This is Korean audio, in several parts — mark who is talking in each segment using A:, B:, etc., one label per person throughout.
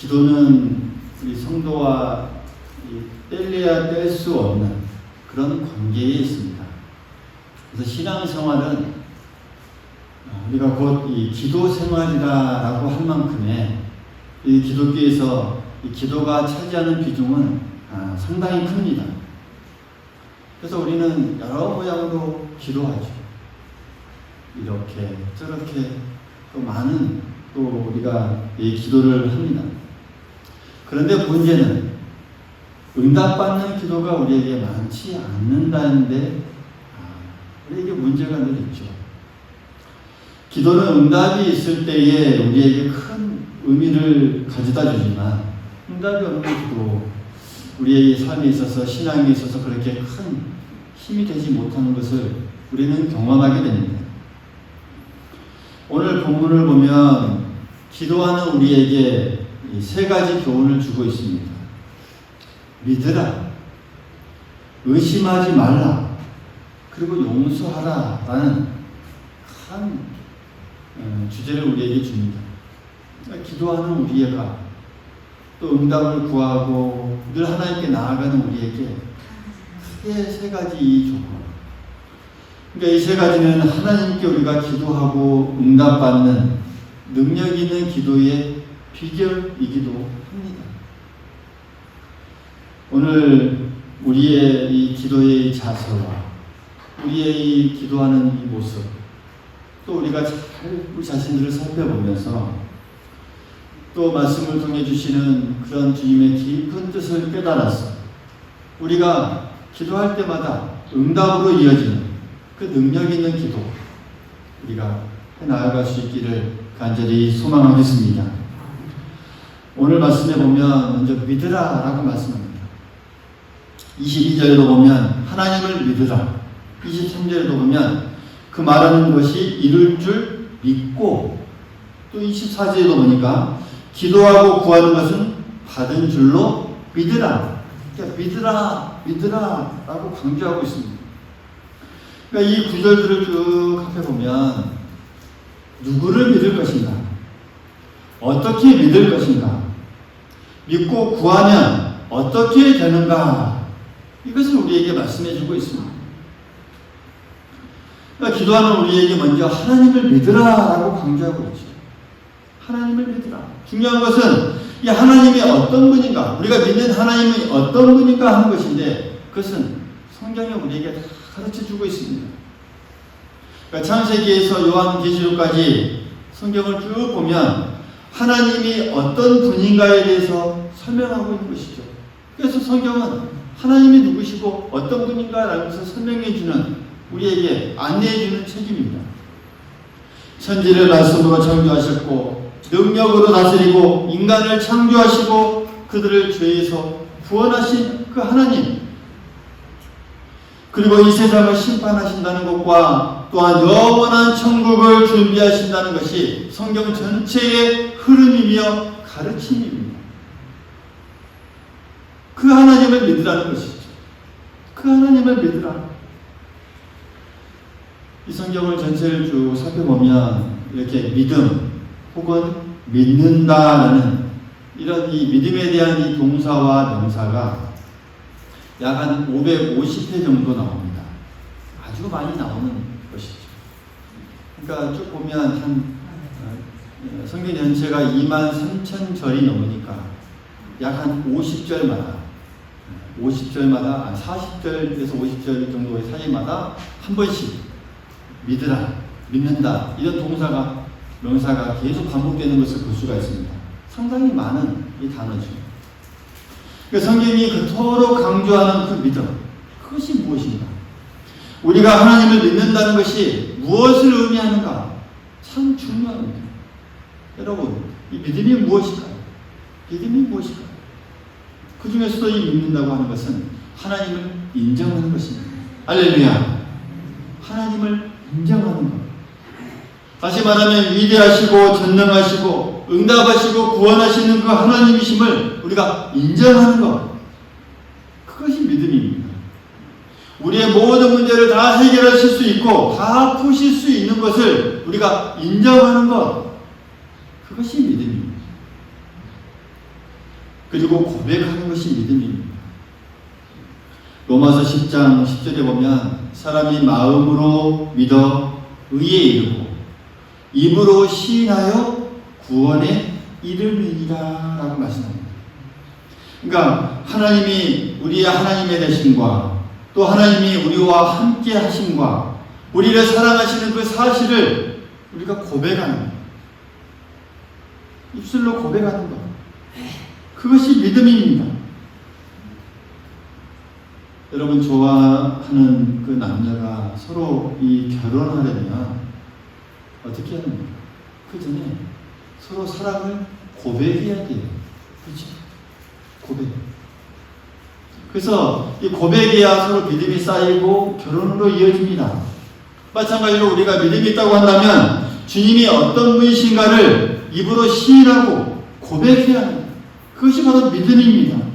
A: 기도는 우리 성도와 뗄래야 뗄 수 없는 그런 관계에 있습니다. 그래서 신앙생활은 우리가 곧 이 기도 생활이라고 할 만큼의 이 기독교에서 이 기도가 차지하는 비중은 상당히 큽니다. 그래서 우리는 여러 모양으로 기도하죠. 이렇게 저렇게 또 많은 또 우리가 이 기도를 합니다. 그런데 문제는 응답받는 기도가 우리에게 많지 않는다는데 우리에게 문제가 늘 있죠. 기도는 응답이 있을 때에 우리에게 큰 의미를 가져다 주지만 응답이 없는 기도, 우리의 삶에 있어서 신앙에 있어서 그렇게 큰 힘이 되지 못하는 것을 우리는 경험하게 됩니다. 오늘 본문을 보면 기도하는 우리에게 세 가지 교훈을 주고 있습니다. 믿으라, 의심하지 말라, 그리고 용서하라 라는 큰 주제를 우리에게 줍니다. 그러니까 기도하는 우리가 또 응답을 구하고 늘 하나님께 나아가는 우리에게 크게 세 가지 이 조건. 그러니까 이 세 가지는 하나님께 우리가 기도하고 응답받는 능력 있는 기도의 비결이기도 합니다. 오늘 우리의 이 기도의 자세와 우리의 이 기도하는 이 모습, 또 우리가 잘 우리 자신들을 살펴보면서 또 말씀을 통해 주시는 그런 주님의 깊은 뜻을 깨달아서 우리가 기도할 때마다 응답으로 이어지는 그 능력 있는 기도 우리가 해나아갈 수 있기를 간절히 소망하겠습니다. 오늘 말씀에 보면 먼저 믿으라 라고 말씀합니다. 22절에도 보면 하나님을 믿으라, 23절에도 보면 그 말하는 것이 이룰 줄 믿고, 또 24절에도 보니까 기도하고 구하는 것은 받은 줄로 믿으라. 그러니까 믿으라, 믿으라 라고 강조하고 있습니다. 그러니까 이 구절들을 쭉 살펴보면 누구를 믿을 것인가? 어떻게 믿을 것인가? 믿고 구하면 어떻게 되는가? 이것을 우리에게 말씀해 주고 있습니다. 그러니까 기도하는 우리에게 먼저 하나님을 믿으라라고 강조하고 있죠. 하나님을 믿으라. 중요한 것은 이 하나님이 어떤 분인가, 우리가 믿는 하나님이 어떤 분인가 하는 것인데 그것은 성경에 우리에게 다 가르쳐주고 있습니다. 그러니까 창세기에서 요한계시록까지 성경을 쭉 보면 하나님이 어떤 분인가에 대해서 설명하고 있는 것이죠. 그래서 성경은 하나님이 누구시고 어떤 분인가라는 것을 설명해주는, 우리에게 안내해주는 책임입니다. 천지를 말씀으로 창조하셨고 능력으로 다스리고 인간을 창조하시고 그들을 죄에서 구원하신 그 하나님, 그리고 이 세상을 심판하신다는 것과 또한 영원한 천국을 준비하신다는 것이 성경 전체의 흐름이며 가르침입니다. 그 하나님을 믿으라는 것이죠. 그 하나님을 믿으라. 이 성경을 전체를 쭉 살펴보면 이렇게 믿음 혹은 믿는다라는 이런 이 믿음에 대한 이 동사와 명사가 약 한 550회 정도 나옵니다. 아주 많이 나오는 것이죠. 그러니까 쭉 보면 한 성경 전체가 23,000절이 넘으니까 약 한 50절마다 40절에서 50절 정도의 사이마다 한 번씩 믿으라, 믿는다 이런 동사가, 명사가 계속 반복되는 것을 볼 수가 있습니다. 상당히 많은 이 단어죠. 그러니까 성경이 그토록 강조하는 그 믿음, 그것이 무엇인가? 우리가 하나님을 믿는다는 것이 무엇을 의미하는가? 참 중요합니다. 여러분, 이 믿음이 무엇일까요? 믿음이 무엇일까요? 그 중에서도 이 믿는다고 하는 것은 하나님을 인정하는 것입니다. 할렐루야! 하나님을 인정하는 것. 다시 말하면 위대하시고 전능하시고 응답하시고 구원하시는 그 하나님이심을 우리가 인정하는 것. 그것이 믿음입니다. 우리의 모든 문제를 다 해결하실 수 있고 다 푸실 수 있는 것을 우리가 우리가 인정하는 것, 그것이 믿음입니다. 우리의 모든 문제를 다 해결하실 수 있고 다 푸실 수 있는 것을 우리가 인정하는 것, 그것이 믿음입니다. 우리가 인정하는 것, 그것이 믿음입니다. 우리의 모든 문제를 다 해결하실 수 있고 다 푸실 수 있는 것을 우리가 인정하는 것, 그것이 믿음입니다. 그리고 고백하는 것이 믿음입니다. 로마서 10장 10절에 보면 사람이 마음으로 믿어 의에 이르고 입으로 시인하여 구원에 이르느니라 라고 말씀합니다. 그러니까 하나님이 우리의 하나님의 되심과 또 하나님이 우리와 함께 하심과 우리를 사랑하시는 그 사실을 우리가 고백하는 것, 입술로 고백하는 것, 그것이 믿음입니다. 여러분, 좋아하는 그 남녀가 서로 이 결혼하려면 어떻게 하는 겁니까? 그 전에 서로 사랑을 고백해야 돼요. 그렇죠? 고백. 그래서 이 고백해야 서로 믿음이 쌓이고 결혼으로 이어집니다. 마찬가지로 우리가 믿음이 있다고 한다면 주님이 어떤 분이신가를 입으로 시인하고 고백해야 합니다. 그것이 바로 믿음입니다.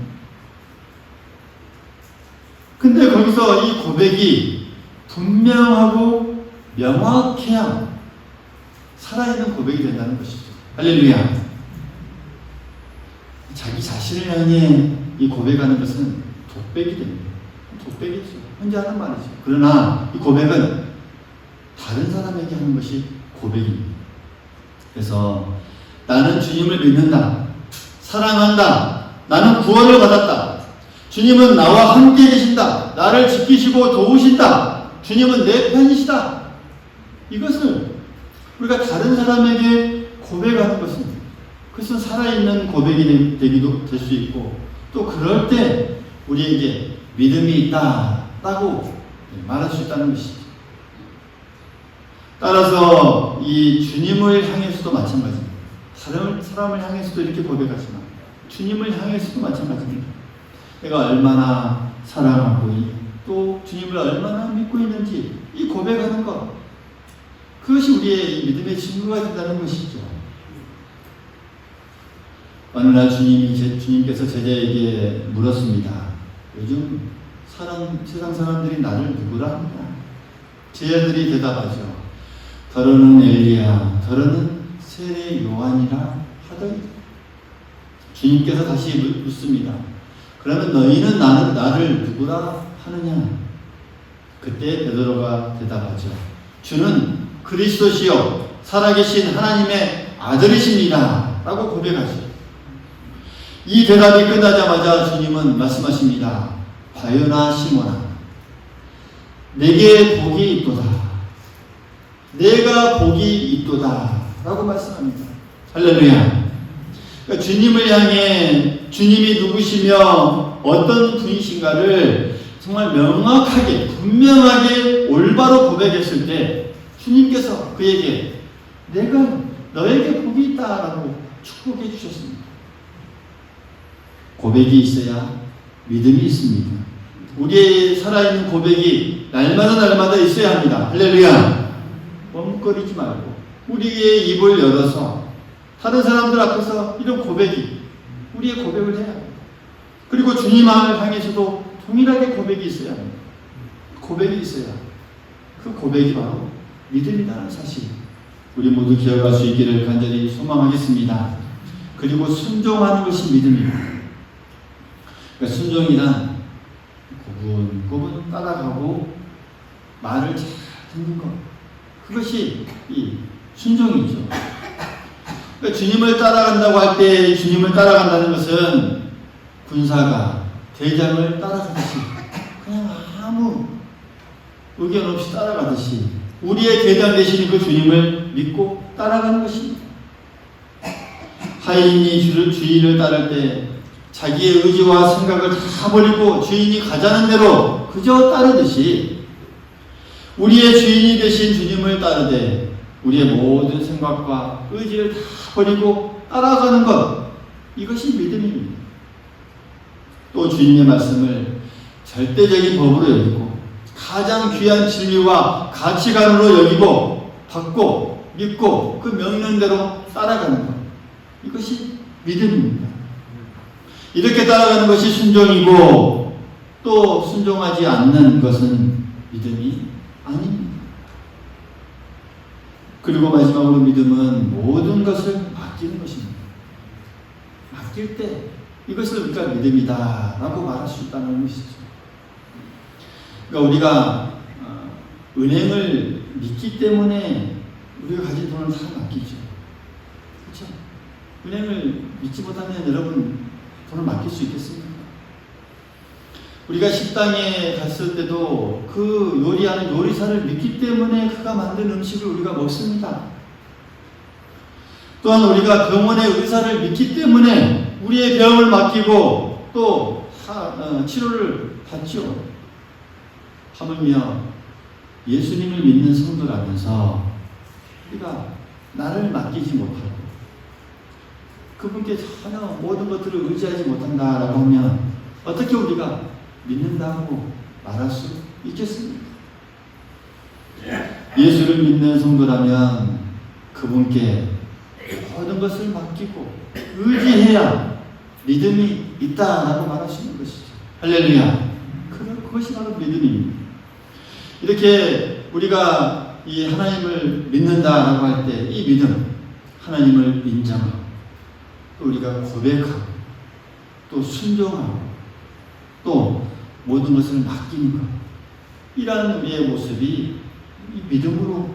A: 근데 거기서 이 고백이 분명하고 명확해야 살아있는 고백이 된다는 것이죠. 할렐루야. 자기 자신을 향해 이 고백하는 것은 독백이 됩니다. 독백이죠. 혼자 하는 말이죠. 그러나 이 고백은 다른 사람에게 하는 것이 고백입니다. 그래서 나는 주님을 믿는다. 사랑한다. 나는 구원을 받았다. 주님은 나와 함께 계신다. 나를 지키시고 도우신다. 주님은 내 편이시다. 이것을 우리가 다른 사람에게 고백하는 것입니다. 그것은 살아있는 고백이 될 수 있고 또 그럴 때 우리에게 믿음이 있다라고 말할 수 있다는 것이죠. 따라서 이 주님을 향해서도 마찬가지입니다. 다른 사람을 향해서도 이렇게 고백하지만 주님을 향해서도 마찬가지입니다. 내가 얼마나 사랑하고 또 주님을 얼마나 믿고 있는지 이 고백하는 것, 그것이 우리의 믿음의 증거가 된다는 것이죠. 어느 날 주님께서 제자에게 물었습니다. 요즘 세상 사람들이 나를 누구라 합니까? 제자들이 대답하죠. 더러는 엘리야, 더러는 세례 요한이라 하더니 주님께서 다시 묻습니다. 그러면 너희는 나를 누구라 하느냐? 그때 베드로가 대답하죠. 주는 그리스도시요 살아계신 하나님의 아들이십니다 라고 고백하죠. 이 대답이 끝나자마자 주님은 말씀하십니다. 바요나 시몬아, 내게 복이 있도다. 내가 복이 있도다 라고 말씀합니다. 할렐루야. 그러니까 주님을 향해 주님이 누구시며 어떤 분이신가를 정말 명확하게 분명하게 올바로 고백했을 때 주님께서 그에게 내가 너에게 복이 있다라고 축복해 주셨습니다. 고백이 있어야 믿음이 있습니다. 우리의 살아있는 고백이 날마다 있어야 합니다. 할렐루야. 멈거리지 말고 우리의 입을 열어서 다른 사람들 앞에서 이런 고백이 우리의 고백을 해야 합니다. 그리고 주님을 향해서도 동일하게 고백이 있어야 합니다. 고백이 있어야 그 고백이 바로 믿음이라는 사실 우리 모두 기억할 수 있기를 간절히 소망하겠습니다. 그리고 순종하는 것이 믿음입니다. 그러니까 순종이란 고분고분 따라가고 말을 잘 듣는 것, 그것이 이 순종이죠. 그러니까 주님을 따라간다고 할 때 주님을 따라간다는 것은 군사가 대장을 따라가듯이 그냥 아무 의견 없이 따라가듯이 우리의 대장 되시는 그 주님을 믿고 따라가는 것입니다. 하인이 주인을 따를 때 자기의 의지와 생각을 다 버리고 주인이 가자는 대로 그저 따르듯이 우리의 주인이 되신 주님을 따르되 우리의 모든 생각과 의지를 다 버리고 따라가는 것, 이것이 믿음입니다. 또 주님의 말씀을 절대적인 법으로 여기고 가장 귀한 진리와 가치관으로 여기고 받고 믿고 그 명령대로 따라가는 것, 이것이 믿음입니다. 이렇게 따라가는 것이 순종이고 또 순종하지 않는 것은 믿음이 아닙니다. 그리고 마지막으로 믿음은 모든 것을 맡기는 것입니다. 맡길 때 이것을 우리가 믿음이다 라고 말할 수 있다는 것이죠. 그러니까 우리가 은행을 믿기 때문에 우리가 가진 돈을 다 맡기죠. 그렇죠? 은행을 믿지 못하면 여러분 돈을 맡길 수 있겠습니까? 우리가 식당에 갔을 때도 그 요리하는 요리사를 믿기 때문에 그가 만든 음식을 우리가 먹습니다. 또한 우리가 병원의 의사를 믿기 때문에 우리의 병을 맡기고 또 치료를 받죠. 하물며 예수님을 믿는 성도라면서 우리가 나를 맡기지 못하고 그분께 전혀 모든 것들을 의지하지 못한다라고 하면 어떻게 우리가 믿는다고 말할 수 있겠습니까? 예수를 믿는 성도라면 그분께 모든 것을 맡기고 의지해야 믿음이 있다라고 말할 수 있는 것이죠. 할렐루야. 그것이 바로 믿음입니다. 이렇게 우리가 이 하나님을 믿는다라고 할 때 이 믿음, 하나님을 인정하고 또 우리가 고백하고 또 순종하고 또 모든 것을 맡기는 것, 이러한 우리의 모습이 이 믿음으로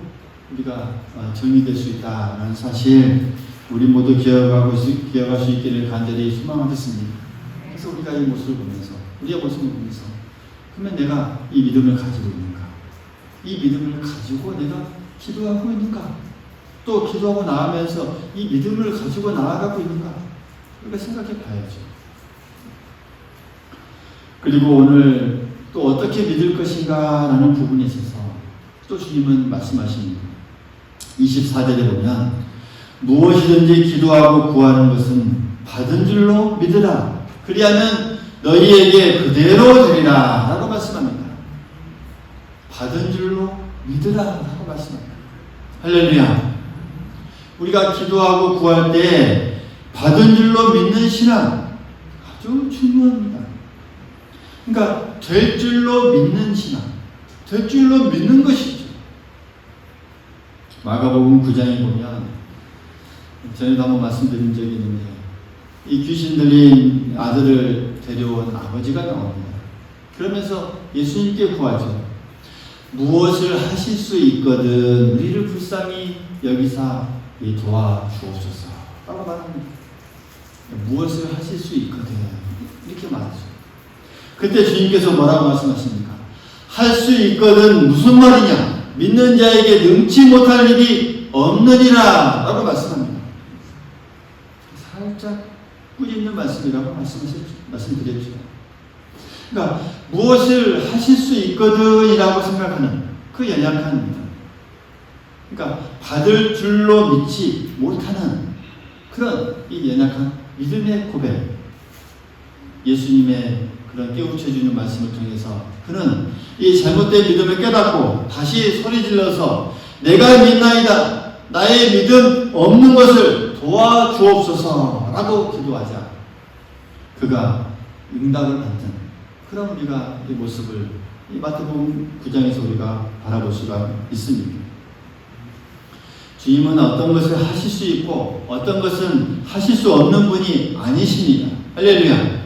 A: 우리가 정리될 수 있다는 사실 우리 모두 기억할 수 있기를 간절히 소망하겠습니다. 그래서 우리가 이 모습을 보면서 우리의 모습을 보면서 그러면 내가 이 믿음을 가지고 있는가? 이 믿음을 가지고 내가 기도하고 있는가? 또 기도하고 나가면서 이 믿음을 가지고 나아가고 있는가? 우리가 생각해 봐야죠. 그리고 오늘 또 어떻게 믿을 것인가 라는 부분에 있어서 또 주님은 말씀하십니다. 24절에 보면 무엇이든지 기도하고 구하는 것은 받은 줄로 믿으라. 그리하면 너희에게 그대로 되리라 라고 말씀합니다. 받은 줄로 믿으라 라고 말씀합니다. 할렐루야. 우리가 기도하고 구할 때 받은 줄로 믿는 신앙 아주 중요합니다. 그러니까 될 줄로 믿는 신앙, 될 줄로 믿는 것이죠. 마가복음 9장에 보면 전에도 한번 말씀드린 적이 있는데 이 귀신 들린 아들을 데려온 아버지가 나옵니다. 그러면서 예수님께 구하죠. 무엇을 하실 수 있거든 우리를 불쌍히 여기사 도와주옵소서 라고 말합니다. 무엇을 하실 수 있거든 이렇게 말하죠. 그때 주님께서 뭐라고 말씀하십니까? 할 수 있거든 무슨 말이냐? 믿는 자에게 능치 못할 일이 없느니라 라고 말씀합니다. 살짝 뿌리 있는 말씀이라고 말씀드렸죠. 그러니까 무엇을 하실 수 있거든 이라고 생각하는 그 연약한 믿음, 그러니까 받을 줄로 믿지 못하는 그런 이 연약한 믿음의 고백, 예수님의 그런 깨우쳐주는 말씀을 통해서 그는 이 잘못된 믿음을 깨닫고 다시 소리질러서 내가 믿나이다 나의 믿음 없는 것을 도와주옵소서 라고 기도하자 그가 응답을 받는 그런 우리가 이 모습을 이 마태복음 9장에서 우리가 바라볼 수가 있습니다. 주님은 어떤 것을 하실 수 있고 어떤 것은 하실 수 없는 분이 아니십니다. 할렐루야.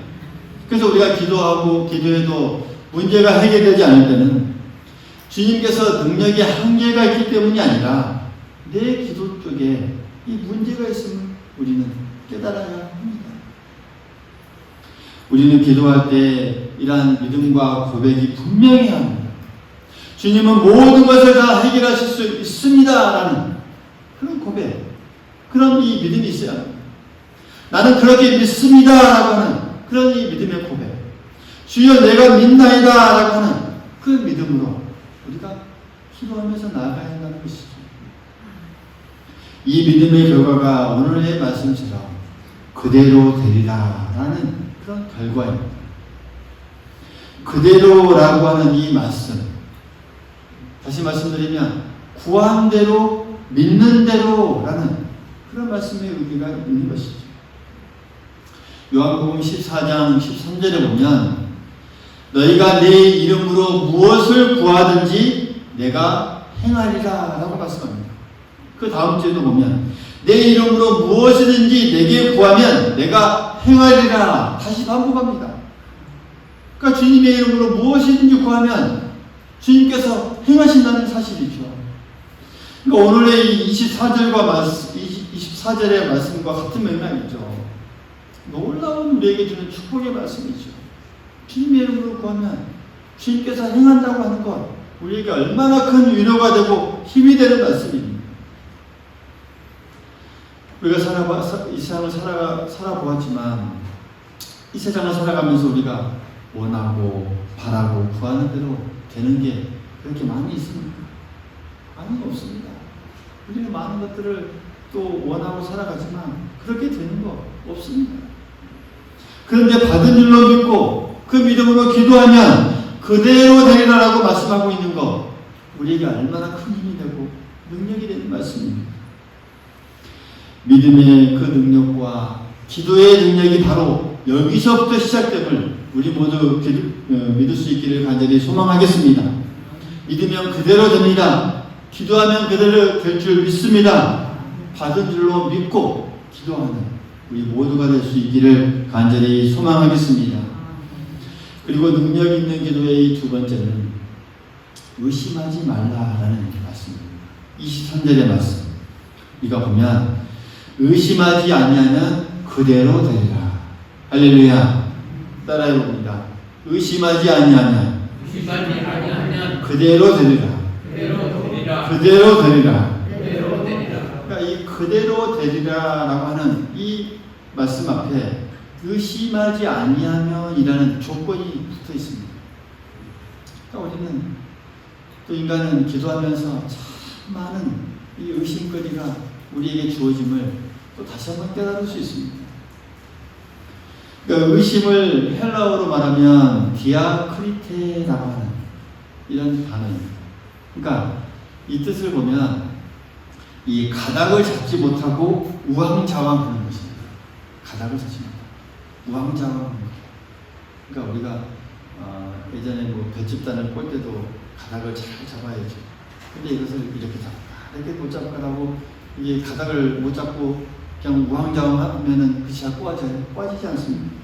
A: 그래서 우리가 기도해도 문제가 해결되지 않을 때는 주님께서 능력의 한계가 있기 때문이 아니라 내 기도 쪽에 이 문제가 있음을 우리는 깨달아야 합니다. 우리는 기도할 때 이러한 믿음과 고백이 분명히 합니다. 주님은 모든 것을 다 해결하실 수 있습니다 라는 그런 고백, 그런 이 믿음이 있어야 합니다. 나는 그렇게 믿습니다 라고 하는 그런 이 믿음의 고백, 주여 내가 믿나이다 라고 하는 그 믿음으로 우리가 기도하면서 나아가야 한다는 것이죠. 이 믿음의 결과가 오늘의 말씀처럼 그대로 되리라 라는 그런 결과입니다. 그대로라고 하는 이 말씀, 다시 말씀드리면 구한 대로 믿는 대로 라는 그런 말씀의 의미가 있는 것이죠. 요한복음 14장 13절에 보면 너희가 내 이름으로 무엇을 구하든지 내가 행하리라 라고 말씀합니다. 그 다음 주에도 보면 내 이름으로 무엇이든지 내게 구하면 내가 행하리라 다시 반복합니다. 그러니까 주님의 이름으로 무엇이든지 구하면 주님께서 행하신다는 사실이죠. 그러니까 오늘의 24절의 말씀과 같은 맥락이죠. 놀라운 우리에게 주는 축복의 말씀이죠. 주님의 이름으로 구하면 주님께서 행한다고 하는 것, 우리에게 얼마나 큰 위로가 되고 힘이 되는 말씀입니다. 우리가 이 세상을 살아보았지만 이 세상을 살아가면서 우리가 원하고 바라고 구하는 대로 되는 게 그렇게 많이 있습니까? 많이 없습니다. 우리는 많은 것들을 또 원하고 살아가지만 그렇게 되는 거 없습니다. 그런데 받은 줄로 믿고 그 믿음으로 기도하면 그대로 되리라라고 말씀하고 있는 거, 우리에게 얼마나 큰 힘이 되고 능력이 되는 말씀입니다. 믿음의 그 능력과 기도의 능력이 바로 여기서부터 시작됨을 우리 모두 믿을 수 있기를 간절히 소망하겠습니다. 믿으면 그대로 됩니다. 기도하면 그대로 될 줄 믿습니다. 받은 줄로 믿고 기도하는 우리 모두가 될 수 있기를 간절히 소망하겠습니다. 그리고 능력 있는 기도의 이 두 번째는 의심하지 말라라는 말씀입니다. 23절의 말씀. 이거 보면 의심하지 아니하면 그대로 되리라. 할렐루야. 따라해 봅니다. 의심하지 아니하면 그대로 되리라. 그대로 되리라. 그러니까 이 그대로 되리라라고 하는 이 말씀 앞에 의심하지 아니하면이라는 조건이 붙어 있습니다. 그러니까 우리는 또 인간은 기도하면서 참 많은 이 의심거리가 우리에게 주어짐을 또 다시 한번 깨달을 수 있습니다. 그러니까 의심을 헬라어로 말하면 디아크리테라고 하는 이런 단어입니다. 그러니까 이 뜻을 보면 이 가닥을 잡지 못하고 우왕좌왕하는 것입니다. 가닥을 잡지 못하고 우왕좌왕하는 것. 그러니까 우리가 예전에 뭐 볏짚단을 꼴 때도 가닥을 잘 잡아야죠. 근데 이것을 이렇게 이렇게 못 잡고 이게 가닥을 못 잡고 그냥 우왕좌왕하면은 그것이 잘 꼬아지지 않습니다.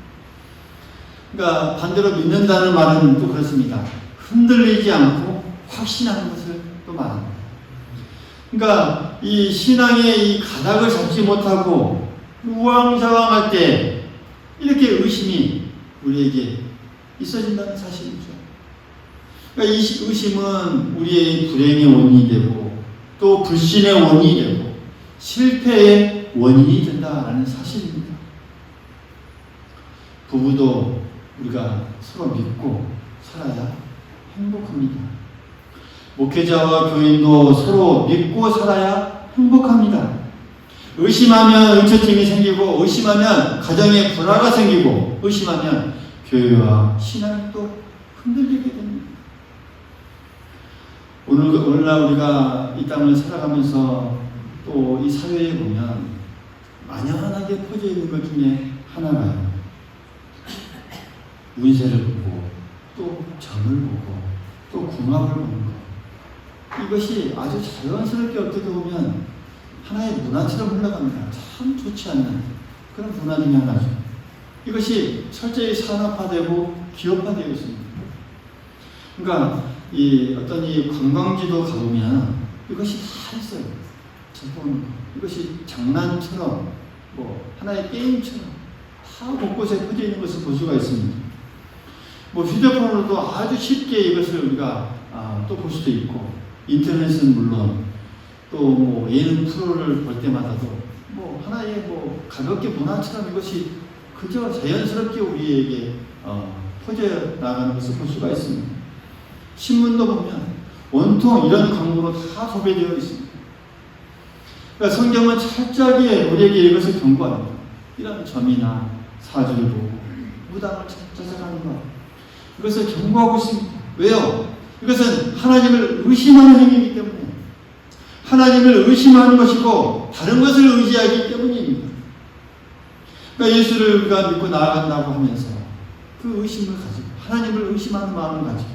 A: 그러니까 반대로 믿는다는 말은 또 그렇습니다. 흔들리지 않고 확신하는 것을 또 말합니다. 그러니까 이 신앙의 이 가닥을 잡지 못하고 우왕좌왕할 때 이렇게 의심이 우리에게 있어진다는 사실이죠. 그러니까 이 의심은 우리의 불행의 원인이 되고 또 불신의 원인이 되고 실패의 원인이 된다라는 사실입니다. 부부도 우리가 서로 믿고 살아야 행복합니다. 목회자와 교인도 서로 믿고 살아야 행복합니다. 의심하면 의처증이 생기고 의심하면 가정에 불화가 생기고 의심하면 교회와 신앙이 또 흔들리게 됩니다. 오늘날 우리가 이 땅을 살아가면서 또 이 사회에 보면 만연하게 퍼져 있는 것 중에 하나가 운세를 보고 또 점을 보고 또 궁합을 보는 것. 이것이 아주 자연스럽게 어떻게 보면 하나의 문화처럼 흘러갑니다. 참 좋지 않는 그런 문화 중에 하나죠. 이것이 철저히 산업화되고 기업화되어 있습니다. 그러니까 이 어떤 이 관광지도 가보면 이것이 다 있어요. 이것이 장난처럼 뭐 하나의 게임처럼 다 곳곳에 퍼져 있는 것을 볼 수가 있습니다. 뭐 휴대폰으로도 아주 쉽게 이것을 우리가 또 볼 수도 있고 인터넷은 물론 또 뭐 예능 프로를 볼 때마다도 뭐 하나의 뭐 가볍게 문화처럼 이것이 그저 자연스럽게 우리에게 퍼져 나가는 것을 볼 수가 있습니다. 신문도 보면 온통 이런 광고로 다 소비되어 있습니다. 그러니까 성경은 철저하게 우리에게 이것을 경고합니다. 이런 점이나 사주를 보고 무당을 찾아가는 것, 이것을 경고하고 있습니다. 왜요? 이것은 하나님을 의심하는 행위이기 때문에 하나님을 의심하는 것이고 다른 것을 의지하기 때문입니다. 그러니까 예수를 우리가 믿고 나아간다고 하면서 그 의심을 가지고 하나님을 의심하는 마음을 가지고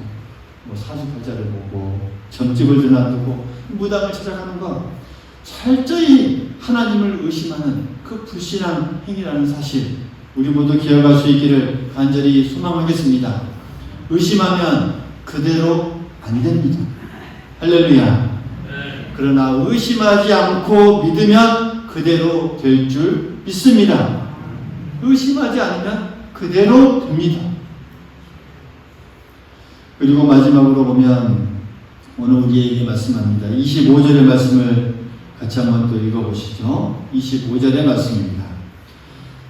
A: 뭐 사주팔자를 보고 점집을 드나들고 무당을 찾아가는 것, 철저히 하나님을 의심하는 그 불신한 행위라는 사실 우리 모두 기억할 수 있기를 간절히 소망하겠습니다. 의심하면 그대로 안 됩니다. 할렐루야. 그러나 의심하지 않고 믿으면 그대로 될 줄 믿습니다. 의심하지 않으면 그대로 됩니다. 그리고 마지막으로 보면 오늘 우리에게 말씀합니다. 25절의 말씀을 같이 한번 또 읽어보시죠. 25절의 말씀입니다.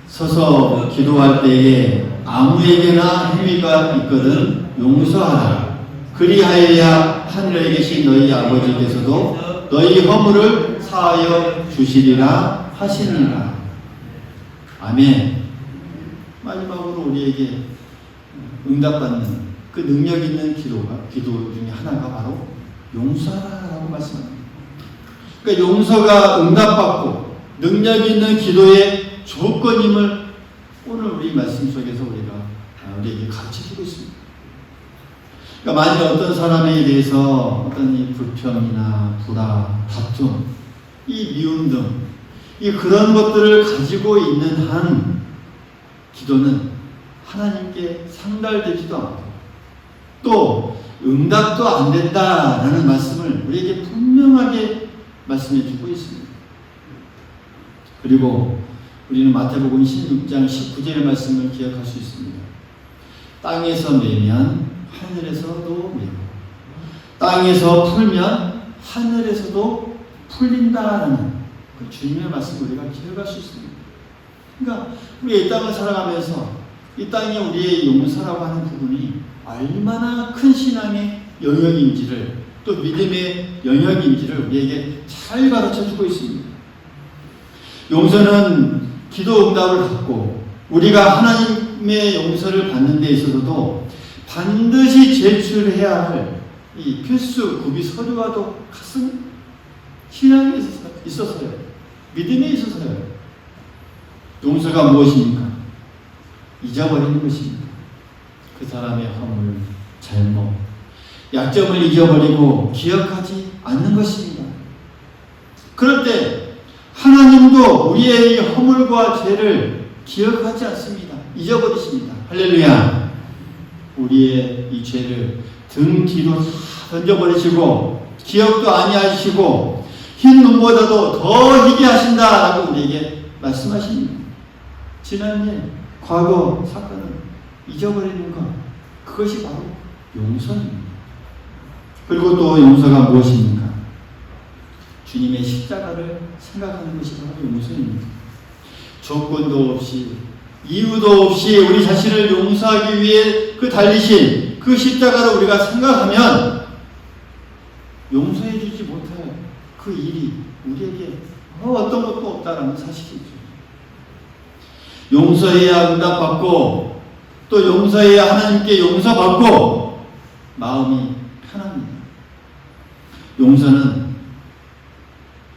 A: 서서 기도할 때에 아무에게나 행위가 있거든 용서하라. 그리하여야 하늘에 계신 너희 아버지께서도 너희 허물을 사하여 주시리라 하시니라. 아멘. 마지막으로 우리에게 응답받는 그 능력 있는 기도 중에 하나가 바로 용서하라라고 말씀합니다. 그러니까 용서가 응답받고 능력 있는 기도의 조건임을 오늘 우리 말씀 속에서 우리에게 가르쳐주고 있습니다. 그러니까 만약 어떤 사람에 대해서 어떤 이 불평이나 불화, 다툼, 이 미움 등 이 그런 것들을 가지고 있는 한 기도는 하나님께 상달되지도 않고 또 응답도 안 된다라는 말씀을 우리에게 분명하게 말씀해 주고 있습니다. 그리고 우리는 마태복음 16장 19절의 말씀을 기억할 수 있습니다. 땅에서 매면 하늘에서도 매고 땅에서 풀면 하늘에서도 풀린다라는 그 주님의 말씀을 우리가 기억할 수 있습니다. 그러니까 우리 이 땅을 살아가면서 이 땅이 우리의 용서라고 하는 부분이 얼마나 큰 신앙의 영역인지를 또 믿음의 영역인지를 우리에게 잘 가르쳐주고 있습니다. 용서는 기도 응답을 받고 우리가 하나님의 용서를 받는 데 있어서도 반드시 제출해야 할 이 필수 구비 서류와도 같은 신앙에 있어서요. 믿음에 있어서요. 용서가 무엇입니까? 잊어버리는 것입니다. 그 사람의 허물, 잘못, 약점을 잊어버리고 기억하지 않는 것입니다. 그럴 때 하나님도 우리의 이 허물과 죄를 기억하지 않습니다. 잊어버리십니다. 할렐루야. 우리의 이 죄를 등 뒤로 던져버리시고 기억도 아니하시고 흰 눈보다도 더 희게 하신다라고 우리에게 말씀하십니다. 지난 일, 과거 사건을 잊어버리는 것, 그것이 바로 용서입니다. 그리고 또 용서가 무엇입니까? 주님의 십자가를 생각하는 것이 바로 용서입니다. 조건도 없이 이유도 없이 우리 자신을 용서하기 위해 그 달리신 그 십자가를 우리가 생각하면 용서해 주지 못할 그 일이 우리에게 어떤 것도 없다라는 사실이죠. 용서해야 응답받고 또 용서해야 하나님께 용서받고 마음이 편합니다. 용서는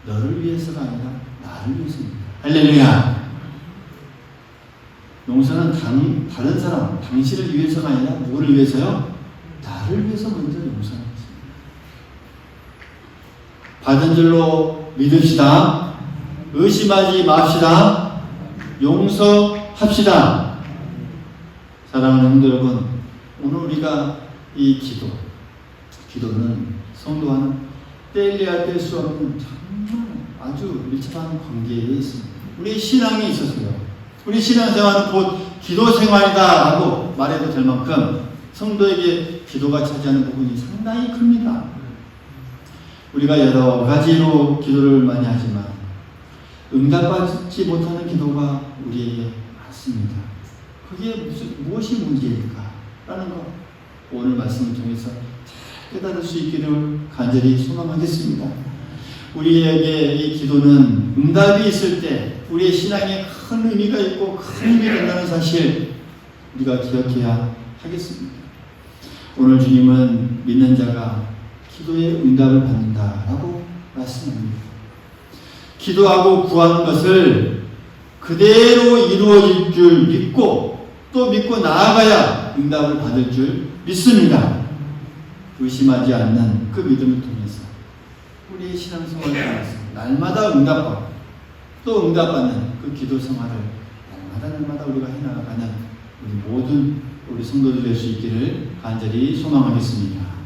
A: 너를 위해서가 아니라 나를 위해서입니다. 할렐루야. 용서는 다른 사람, 당신을 위해서가 아니라 누구를 위해서요? 나를 위해서 먼저 용서하는 것입니다. 받은 줄로 믿읍시다. 의심하지 맙시다. 용서합시다. 사랑하는 성도 여러분, 오늘 우리가 이 기도는 성도와는 뗄래야 뗄 수 없는 정말 아주 밀접한 관계에 있습니다. 우리 신앙에 있어서요. 우리 신앙생활은 곧 기도 생활이다라고 말해도 될 만큼 성도에게 기도가 차지하는 부분이 상당히 큽니다. 우리가 여러 가지로 기도를 많이 하지만 응답받지 못하는 기도가 우리에게 많습니다. 그게 무엇이 문제일까? 라는 것 오늘 말씀을 통해서 잘 깨달을 수 있기를 간절히 소망하겠습니다. 우리에게 이 기도는 응답이 있을 때 우리의 신앙에 큰 의미가 있고 큰 힘이 된다는 사실 우리가 기억해야 하겠습니다. 오늘 주님은 믿는 자가 기도의 응답을 받는다라고 말씀합니다. 기도하고 구하는 것을 그대로 이루어질 줄 믿고 또 믿고 나아가야 응답을 받을 줄 믿습니다. 의심하지 않는 그 믿음을 통해서 우리의 신앙생활을 통해서 날마다 응답받고 또 응답받는 그 기도 생활을 날마다 우리가 해나가는 우리 모든 우리 성도들 될 수 있기를 간절히 소망하겠습니다.